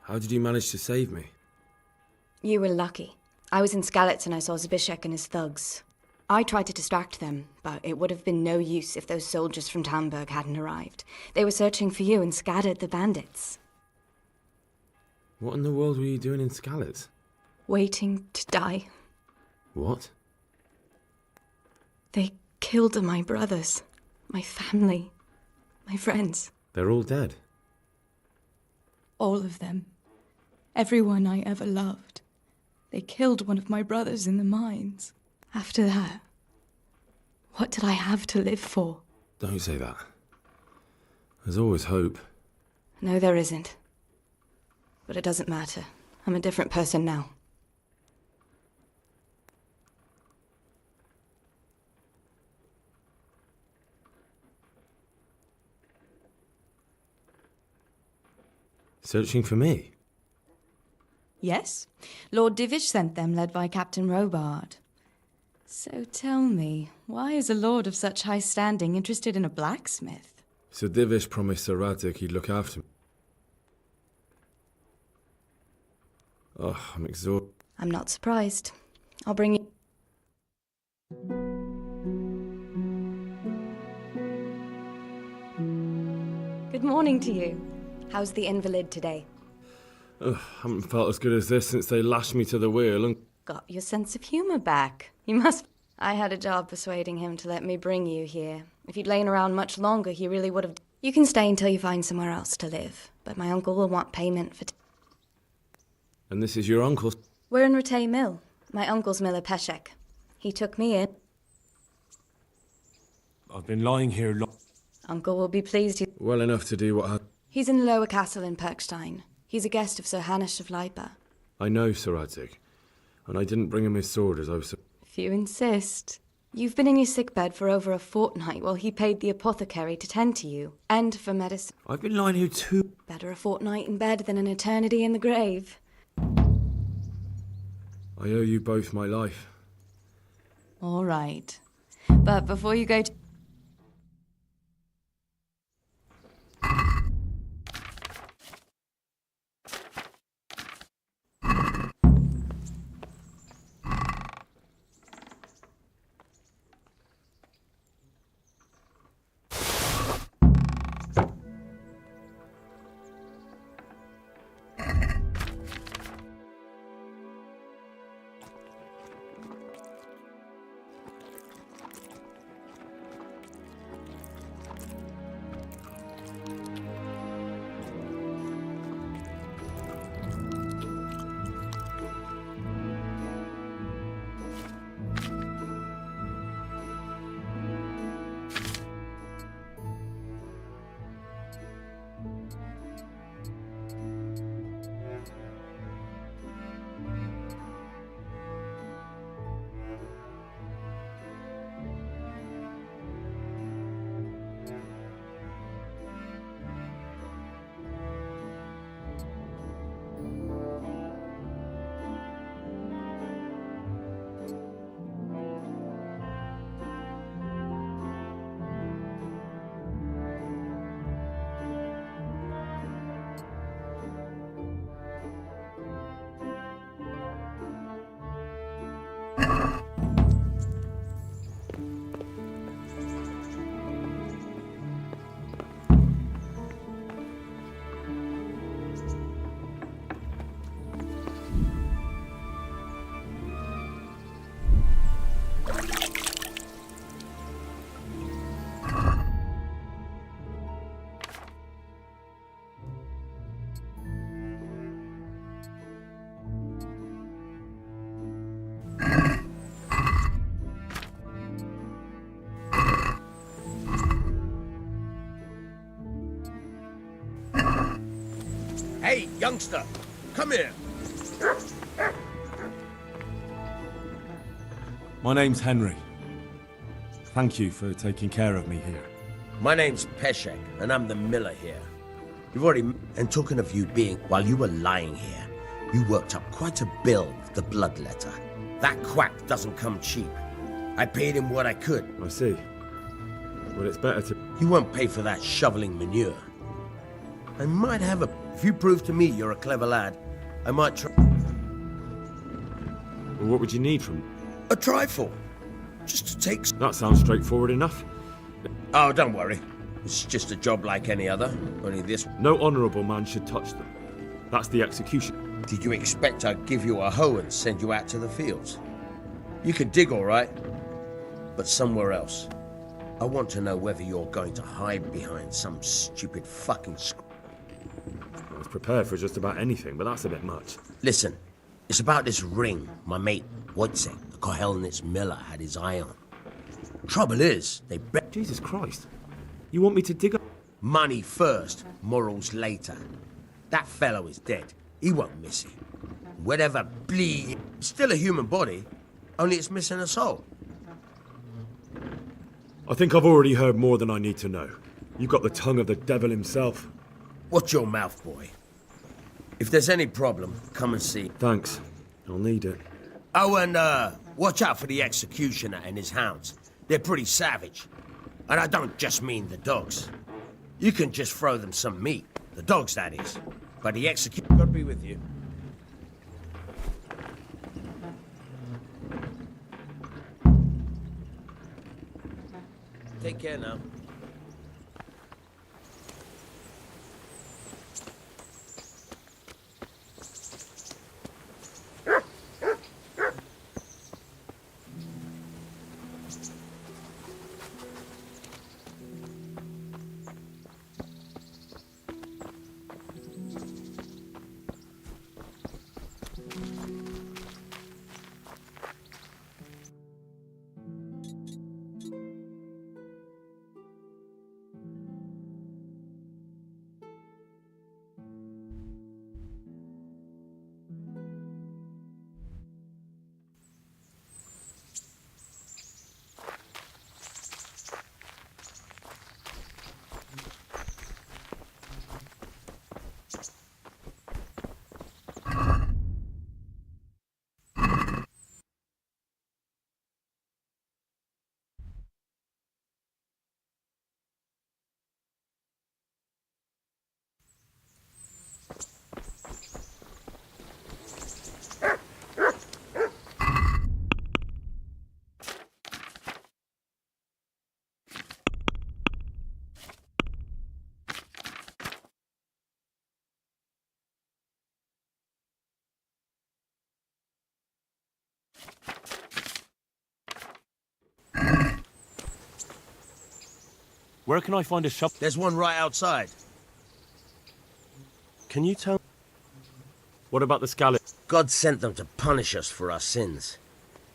How did you manage to save me? You were lucky. I was in Skalitz and I saw Zbyszek and his thugs. I tried to distract them, but it would have been no use if those soldiers from Tamburg hadn't arrived. They were searching for you and scattered the bandits. What in the world were you doing in Skalitz? Waiting to die. What? They killed my brothers, my family, my friends. They're all dead. All of them. Everyone I ever loved. They killed one of my brothers in the mines. After that, what did I have to live for? Don't say that. There's always hope. No, there isn't. But it doesn't matter. I'm a different person now. Searching for me? Yes. Lord Divish sent them, led by Captain Robard. So tell me, why is a lord of such high standing interested in a blacksmith? Sir Divish promised Sir Radzig he'd look after me. Oh, I'm exhausted. I'm not surprised. I'll bring you... Good morning to you. How's the invalid today? Haven't felt as good as this since they lashed me to the wheel and... Got your sense of humour back. You must... I had a job persuading him to let me bring you here. If you'd lain around much longer, he really would have... You can stay until you find somewhere else to live, but my uncle will want payment for... And this is your uncle's... We're in Rattay Mill. My uncle's mill at Peshek. He took me in. I've been lying here Uncle will be pleased you... Well enough to do what I... He's in the lower castle in Perkstein. He's a guest of Sir Hanush of Leipa. I know Sir Radzig, and I didn't bring him his sword as I was... If you insist. You've been in your sickbed for over a fortnight while he paid the apothecary to tend to you, and for medicine. I've been lying here too. Better a fortnight in bed than an eternity in the grave. I owe you both my life. All right. But before you go to... Hey, youngster, come here. My name's Henry. Thank you for taking care of me here. My name's Peshek, and I'm the miller here. You've already... And talking of you being... While you were lying here, you worked up quite a bill with the bloodletter. That quack doesn't come cheap. I paid him what I could. I see. Well, it's better to... You won't pay for that shoveling manure. I might have a... If you prove to me you're a clever lad, I might try... Well, what would you need from... A trifle. Just to take... That sounds straightforward enough. Oh, don't worry. It's just a job like any other, only this... No honourable man should touch them. That's the execution. Did you expect I'd give you a hoe and send you out to the fields? You can dig all right, but somewhere else. I want to know whether you're going to hide behind some stupid fucking... I was prepared for just about anything, but that's a bit much. Listen, it's about this ring my mate Wojciech, the Kohelnitz miller, had his eye on. Trouble is, they bet... Jesus Christ. You want me to dig up... Money first, morals later. That fellow is dead. He won't miss it. Whatever bleed... Still a human body, only it's missing a soul. I think I've already heard more than I need to know. You've got the tongue of the devil himself. Watch your mouth, boy. If there's any problem, come and see. Thanks. I'll need it. Oh, and, watch out for the executioner and his hounds. They're pretty savage. And I don't just mean the dogs. You can just throw them some meat. The dogs, that is. But the executioner... God be with you. Take care now. Where can I find a shop? There's one right outside. Can you tell... What about the scallops? God sent them to punish us for our sins.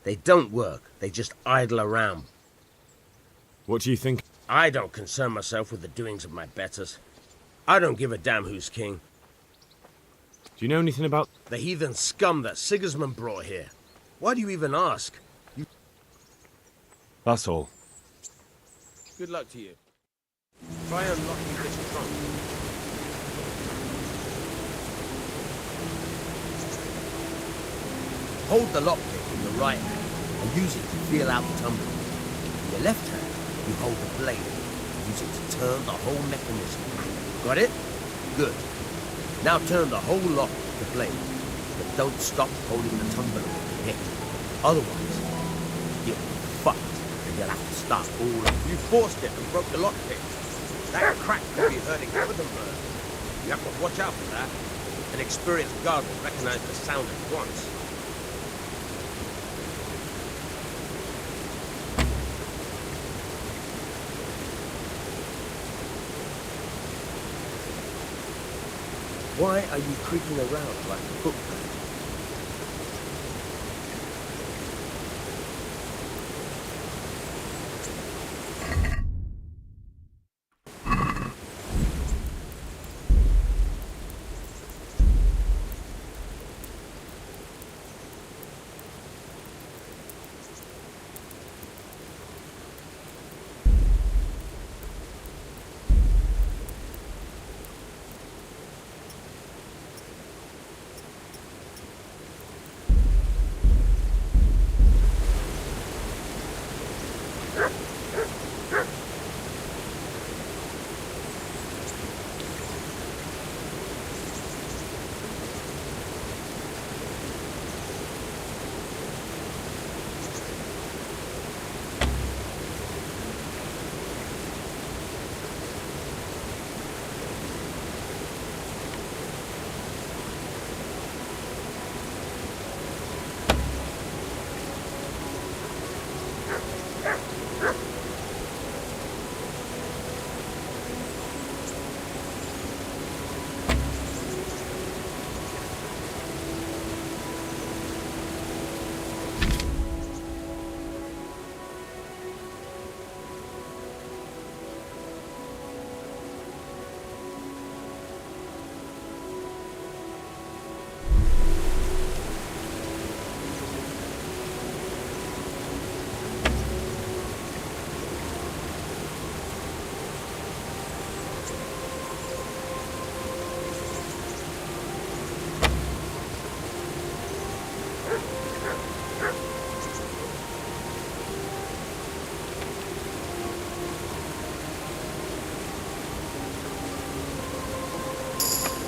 They don't work. They just idle around. What do you think? I don't concern myself with the doings of my betters. I don't give a damn who's king. Do you know anything about... The heathen scum that Sigismund brought here? Why do you even ask? That's all. Good luck to you. Try unlocking this trunk. Hold the lockpick in your right hand and use it to feel out the tumbler. In your left hand, you hold the blade and use it to turn the whole mechanism. Got it? Good. Now turn the whole lock with the blade, but don't stop holding the tumbler when you hit. Otherwise, you'll be fucked and you'll have to start all over. You forced it and broke the lockpick. That crack could be hurting Furthermore. You have to watch out for that. An experienced guard will recognize the sound at once. Why are you creeping around like a footman?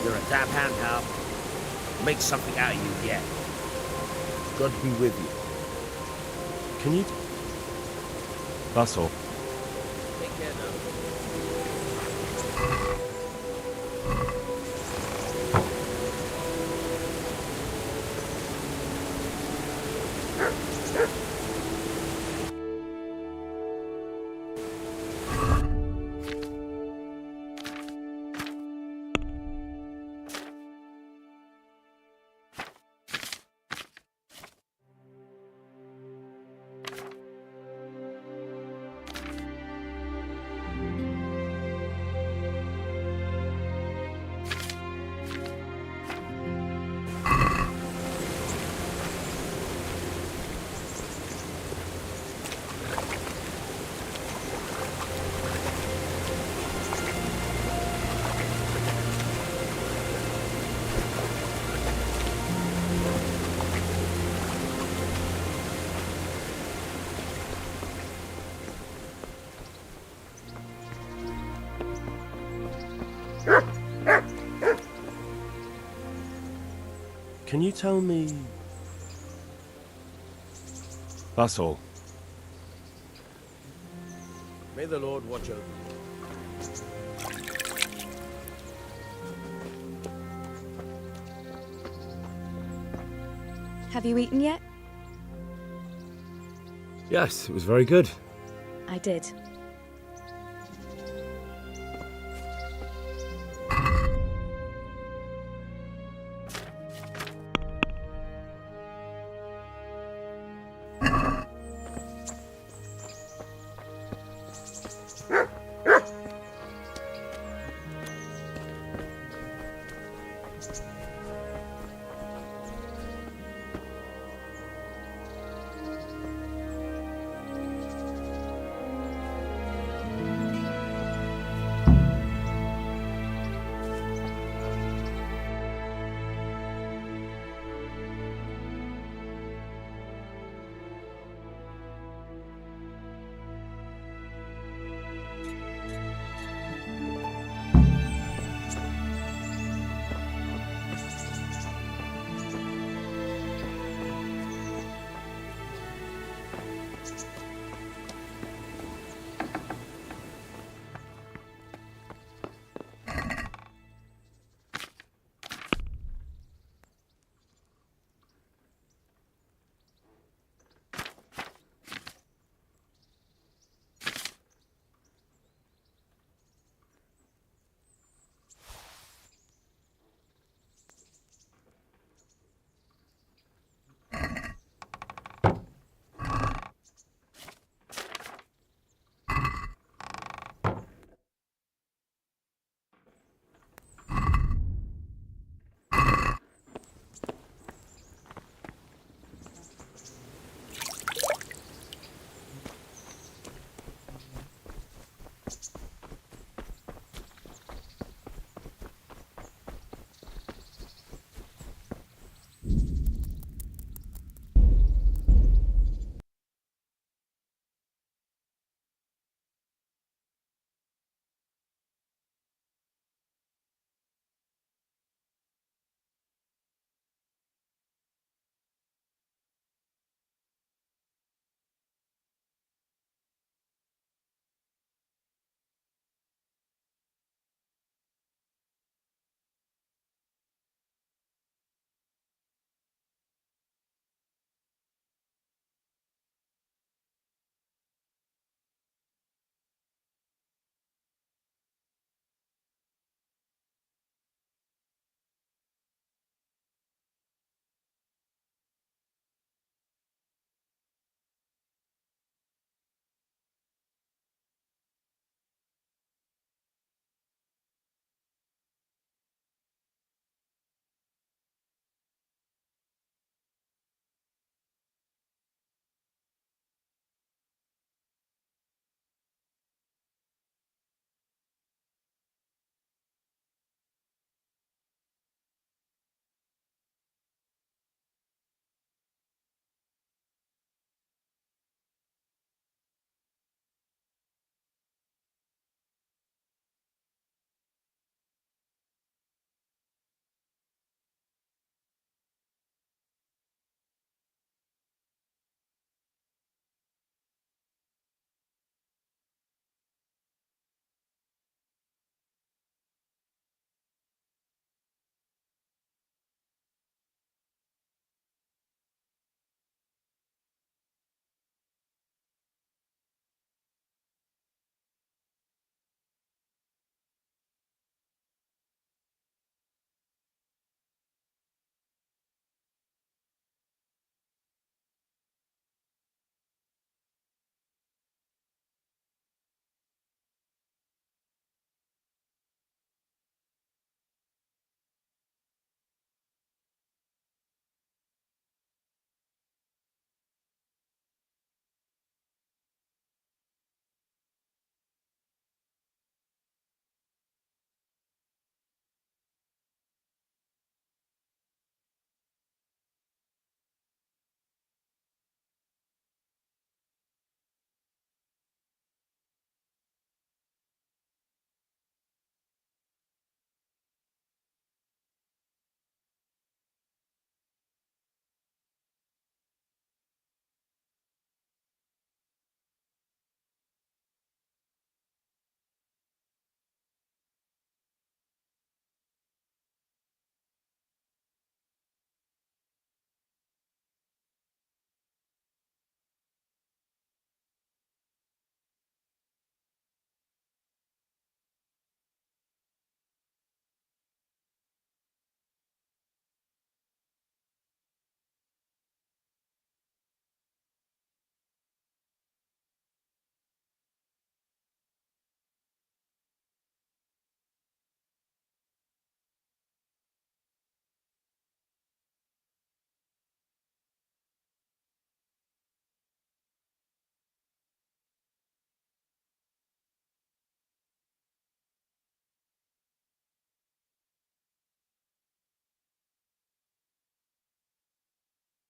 You're a damn hand, pal. Make something out of you yet. God be with you. Can you... That's all. Take care now. Can you tell me... That's all. May the Lord watch over you. Have you eaten yet? Yes, it was very good. I did.